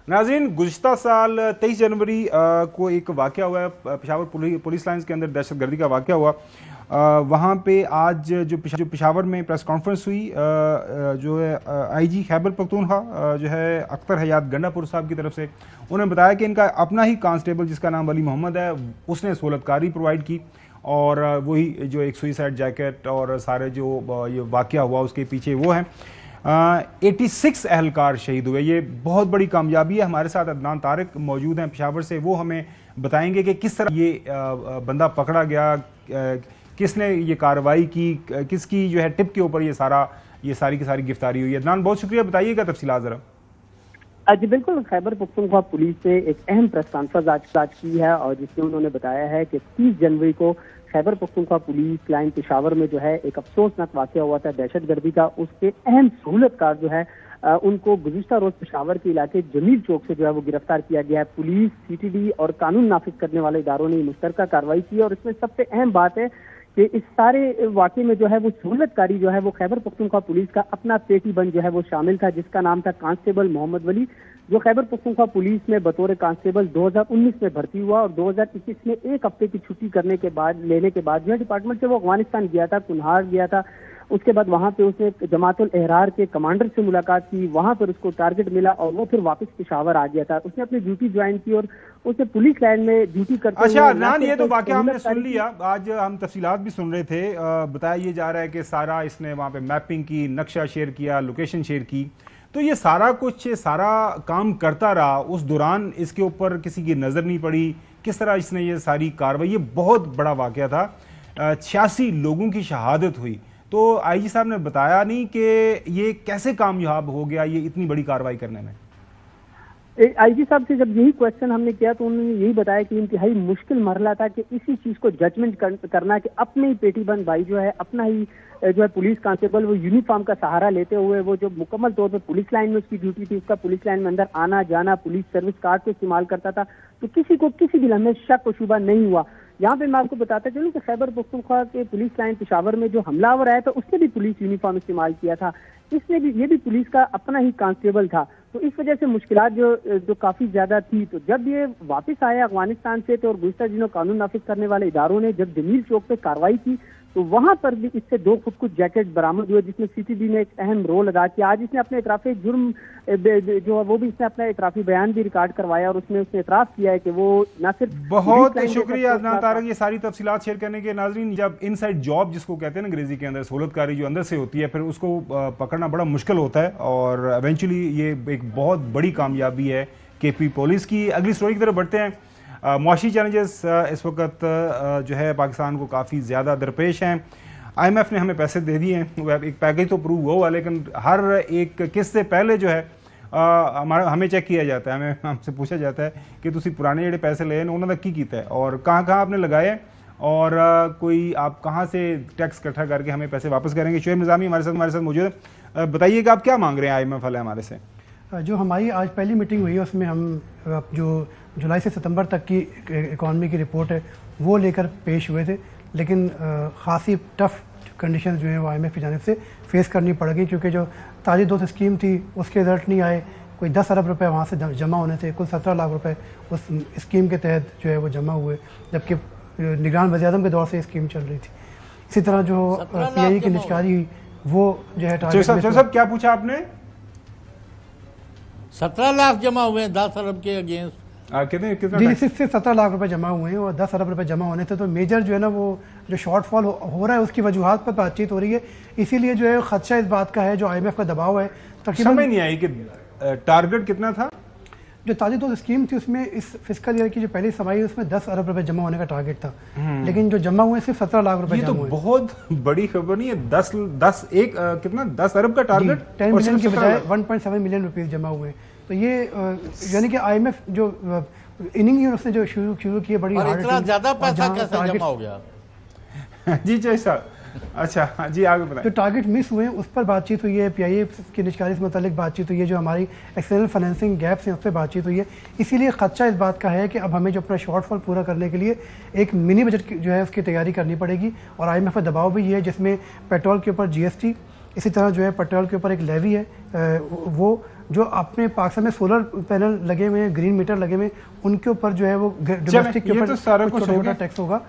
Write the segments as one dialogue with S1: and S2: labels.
S1: नाज़रीन, गुज़िश्ता साल 23 जनवरी को एक वाक़या हुआ है पेशावर पुलिस लाइन्स के अंदर, दहशतगर्दी का वाक़या हुआ। वहाँ पे आज जो पेशावर में प्रेस कॉन्फ्रेंस हुई, जो है आईजी खैबर पख्तूनख्वा जो है अख्तर हयात गंडापुर साहब की तरफ से, उन्होंने बताया कि इनका अपना ही कांस्टेबल जिसका नाम अली मोहम्मद है, उसने सहूलतकारी प्रोवाइड की और वही जो एक सुइसाइड जैकेट और सारे जो ये वाक़या हुआ उसके पीछे वो हैं। 86 अहलकार शहीद हुए। ये बहुत बड़ी कामयाबी है। हमारे साथ अदनान तारिक मौजूद हैं पेशावर से, वो हमें बताएंगे कि किस तरह ये बंदा पकड़ा गया, किसने ये कार्रवाई की, किसकी जो है टिप के ऊपर ये सारी की सारी गिरफ्तारी हुई है। अदनान, बहुत शुक्रिया, बताइएगा तफसीलात जरा।
S2: जी बिल्कुल, खैबर पख्तूनख्वा पुलिस ने एक अहम प्रेस कॉन्फ्रेंस आज की है और जिसमें उन्होंने बताया है कि 30 जनवरी को खैबर पख्तूनख्वा पुलिस लाइन पेशावर में जो है एक अफसोसनाक वाक़या हुआ था दहशतगर्दी का। उसके अहम सहूलतकार जो है उनको गुज़िश्ता रोज पेशावर के इलाके जमील चौक से जो है वो गिरफ्तार किया गया है। पुलिस, सीटीडी और कानून नाफिज करने वाले इदारों ने मुश्तरका कार्रवाई की और इसमें सबसे अहम बात है कि इस सारे वाक़े में जो है वो सहूलतकारी जो है वो खैबर पख्तूनख्वा पुलिस का अपना पेटी बंद जो है वो शामिल था, जिसका नाम था कांस्टेबल मोहम्मद वली, जो खैबर पख्तूनख्वा पुलिस में बतौर कांस्टेबल 2019 में भर्ती हुआ और 2021 में एक हफ्ते की छुट्टी लेने के बाद जो है डिपार्टमेंट से वो अफगानिस्तान गया था, कुन्हार गया था। उसके बाद वहां पे उसने जमातुल एहरार के कमांडर से मुलाकात की, वहां पर उसको टारगेट मिला और वो फिर वापस पेशावर आ गया था। उसने अपनी ड्यूटी ज्वाइन की और उसने पुलिस लाइन में ड्यूटी करते हुए।
S1: अच्छा अदनान, ये तो वाकया हमने सुन लिया, आज हम तफसीलात भी सुन रहे थे। बताया ये जा रहा है कि सारा इसने वहां पे मैपिंग की, नक्शा शेयर किया, लोकेशन शेयर की, तो ये सारा काम करता रहा। उस दौरान इसके ऊपर किसी की नजर नहीं पड़ी, किस तरह इसने ये सारी कार्रवाई, ये बहुत बड़ा वाकया था। 86 लोगों की शहादत हुई, तो आईजी साहब ने बताया नहीं कि ये कैसे कामयाब हो गया ये इतनी बड़ी कार्रवाई करने में।
S2: आईजी साहब से जब यही क्वेश्चन हमने किया तो उन्होंने यही बताया कि इंतहाई मुश्किल मरला था कि इसी चीज को जजमेंट करना कि अपने ही पेटीबंद भाई जो है, अपना ही जो है पुलिस कांस्टेबल, वो यूनिफॉर्म का सहारा लेते हुए वो जो मुकम्मल तौर पर पुलिस लाइन में उसकी ड्यूटी थी, उसका पुलिस लाइन में अंदर आना जाना, पुलिस सर्विस कार्ड को इस्तेमाल करता था, तो किसी को किसी भी लम्हे शक व शुबा नहीं हुआ। यहाँ पे मैं आपको बताता चलूं कि खैबर पख्तूनख्वा के पुलिस लाइन पेशावर में जो हमलावर आया था उसने भी पुलिस यूनिफॉर्म इस्तेमाल किया था, इसने भी, ये भी पुलिस का अपना ही कांस्टेबल था। तो इस वजह से मुश्किलात जो काफी ज्यादा थी। तो जब ये वापस आया अफगानिस्तान से तो और गुज़िश्ता दिनों कानून नाफिज करने वाले इदारों ने जब जमील चौक पे कार्रवाई की तो वहां पर भी इससे 2 खुदकुश जैकेट बरामद हुए, जिसमें सीटीडी ने एक अहम रोल अदा किया। आज इसने अपने इतराफी जुर्म जो है वो भी इसने अपना इतराफी बयान भी रिकॉर्ड करवाया और उसने इतराफ किया है कि वो न सिर्फ।
S1: बहुत शुक्रिया अदनान तारिक ये सारी तफसीलात शेयर करने के। नाजरीन, जब इनसाइड जॉब जिसको कहते हैं ना अंग्रेजी के अंदर, सहूलतकारी जो अंदर से होती है, फिर उसको पकड़ना बड़ा मुश्किल होता है और एवेंचुअली ये एक बहुत बड़ी कामयाबी है केपी पुलिस की। अगली स्टोरी की तरफ बढ़ते हैं। मुआशी चैलेंजेस इस वक्त जो है पाकिस्तान को काफ़ी ज़्यादा दरपेश हैं। IMF ने हमें पैसे दे दिए हैं, एक पैकेज तो अप्रूव हुआ, लेकिन हर एक किस्त से पहले जो है हमें चेक किया जाता है, हमसे पूछा जाता है कि तुसी पुराने जेडे पैसे ले उन्होंने की कीता है और कहाँ आपने लगाए और कोई आप कहाँ से टैक्स इकट्ठा करके हमें पैसे वापस करेंगे। शुएब निज़ामी हमारे साथ मौजूद है। बताइएगा आप क्या मांग रहे हैं IMF वाले हमारे से।
S3: जो हमारी आज पहली मीटिंग हुई है उसमें हम जो जुलाई से सितंबर तक की इकॉनमी की रिपोर्ट है वो लेकर पेश हुए थे, लेकिन ख़ासी टफ कंडीशंस जो हैं वो IMF की जानिब से फेस करनी पड़ गई, क्योंकि जो ताज़ी दोस्त स्कीम थी उसके रिजल्ट नहीं आए। कोई 10 अरब रुपए वहाँ से जमा होने थे, कुल 17 लाख रुपए उस स्कीम के तहत जो है वो जमा हुए, जबकि निगरान वज़ीर-ए-आज़म के दौर से स्कीम चल रही थी। इसी तरह जो PIE की निजकारी हुई वो जो है
S1: साहब क्या पूछा आपने?
S4: 17 लाख जमा हुए हैं 10 अरब के अगेंस्ट।
S3: जी, सिर्फ 17 लाख रुपए जमा हुए हैं और 10 अरब रुपए जमा होने थे। तो मेजर जो है ना वो जो शॉर्टफॉल हो रहा है उसकी वजूहात पर बातचीत हो रही है, इसीलिए जो है खदशा इस बात का है, जो IMF का दबाव है।
S1: तकरीबन समझ नहीं आई कि टारगेट कितना था।
S3: जो ताजी दोस्त स्कीम थी उसमें इस फिस्कल ईयर की जो पहली समाई उसमें 10 अरब रुपए जमा होने का टारगेट था, लेकिन जो जमा हुए सिर्फ 17 लाख रुपए।
S1: ये तो बहुत बड़ी खबर नहीं है। 10 अरब का टारगेट,
S3: 10 मिलियन के बजाय 1.7 मिलियन रुपीस जमा हुए। तो ये यानी कि IMF जो इनिंग ही उसने जो शुरू की है बड़ी
S4: और इतना ज्यादा पैसा कैसे जमा हो गया।
S1: जी जय साहब, अच्छा जी आगे बताएं।
S3: जो टारगेट मिस हुए हैं उस पर बातचीत हुई है, PIA की निजकारी से मुतालिक बातचीत हुई है, जो हमारी एक्सटर्नल फाइनेंसिंग गैप्स हैं उस पर बातचीत हुई है। इसीलिए खदशा इस बात का है कि अब हमें जो अपना शॉर्टफॉल पूरा करने के लिए एक मिनी बजट जो है उसकी तैयारी करनी पड़ेगी और IMF का दबाव भी है, जिसमें पेट्रोल के ऊपर GST, इसी तरह जो है पेट्रोल के ऊपर एक लेवी है वो जो अपने पाकिस्तान में सोलर पैनल लगे हुए हैं, ग्रीन मीटर लगे हुए हैं, उनके ऊपर जो है वो डोमेस्टिक के ऊपर छोटा टैक्स होगा।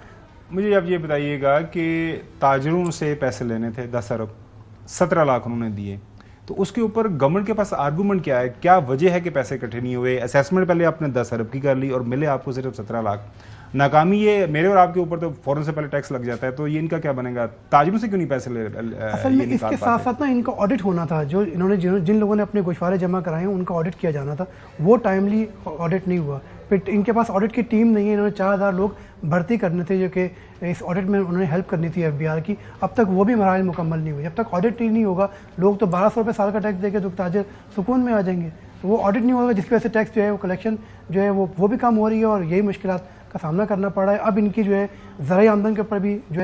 S1: मुझे अब ये बताइएगा कि ताजरों से पैसे लेने थे 10 अरब, 17 लाख उन्होंने दिए, तो उसके ऊपर गवर्नमेंट के पास आर्गूमेंट क्या है, क्या वजह है कि पैसे इकट्ठे नहीं हुए? असेसमेंट पहले आपने 10 अरब की कर ली और मिले आपको सिर्फ 17 लाख। नाकामी ये मेरे और आपके ऊपर तो फौरन से पहले टैक्स लग जाता है, तो ये इनका क्या बनेगा? ताजरों से क्यों नहीं पैसे
S3: असल में इसके साथ साथ ना इनका ऑडिट होना था। जो इन्होंने जिन लोगों ने अपने गोशवारे जमा कराए हैं उनका ऑडिट किया जाना था, वो टाइमली ऑडिट नहीं हुआ। फिर इनके पास ऑडिट की टीम नहीं है, इन्होंने 4000 लोग भर्ती करने थे जो कि इस ऑडिट में उन्होंने हेल्प करनी थी FBI की, अब तक वो भी मराहल मुकम्मल नहीं हुई। जब तक ऑडिट ही नहीं होगा, लोग तो 1200 रुपये साल का टैक्स देके तो ताजर सुकून में आ जाएंगे, तो वो ऑडिट नहीं होगा, जिसकी वजह से टैक्स जो है वो कलेक्शन जो है वो भी कम हो रही है और यही मुश्किलात का सामना करना पड़ रहा है। अब इनकी जो है ज़राई आमदन के ऊपर भी जो है